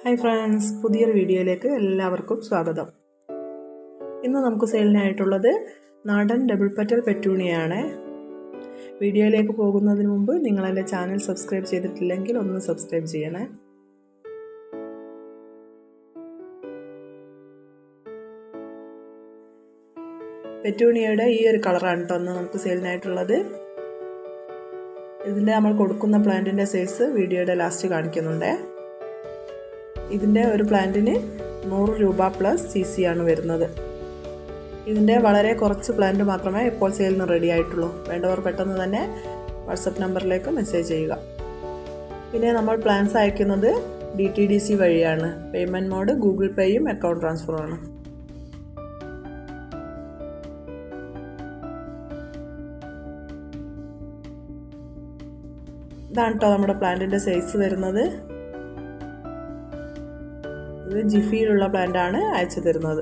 Hi friends, പുതിയൊരു വീഡിയോയിലേക്ക് എല്ലാവർക്കും സ്വാഗതം. ഇന്ന് നമുക്ക് സെയിലിനായിട്ടുള്ളത് നാടൻ ഡബിൾ പെറ്റൽ പെറ്റൂണിയാണ്. വീഡിയോയിലേക്ക് പോകുന്നതിന് മുമ്പ് നിങ്ങളെൻ്റെ ചാനൽ സബ്സ്ക്രൈബ് ചെയ്തിട്ടില്ലെങ്കിൽ ഒന്ന് സബ്സ്ക്രൈബ് ചെയ്യണേ. പെറ്റൂണിയയുടെ ഈ ഒരു കളറാണ് കേട്ടോ ഒന്ന് നമുക്ക് സെയിലിനായിട്ടുള്ളത്. ഇതിൻ്റെ നമ്മൾ കൊടുക്കുന്ന പ്ലാന്റിൻ്റെ സൈസ് വീഡിയോയുടെ ലാസ്റ്റ് കാണിക്കുന്നുണ്ട്. ഇതിൻ്റെ ഒരു പ്ലാന്റിന് 100 രൂപ പ്ലസ് CC ആണ് വരുന്നത്. ഇതിൻ്റെ വളരെ കുറച്ച് പ്ലാന്റ് മാത്രമേ ഇപ്പോൾ സെയിലിന് റെഡി ആയിട്ടുള്ളൂ. വേണ്ടവർ പെട്ടെന്ന് തന്നെ വാട്സപ്പ് നമ്പറിലേക്ക് മെസ്സേജ് ചെയ്യുക. പിന്നെ നമ്മൾ പ്ലാൻസ് അയക്കുന്നത് DTDC വഴിയാണ്. പേയ്മെൻറ്റ് മോഡ് ഗൂഗിൾ പേയും അക്കൗണ്ട് ട്രാൻസ്ഫറുമാണ്. ഇതാണ് കേട്ടോ നമ്മുടെ പ്ലാന്റിൻ്റെ സൈസ് വരുന്നത്. ഇത് ജിഫിയിലുള്ള പ്ലാന്റാണ് അയച്ചു തരുന്നത്.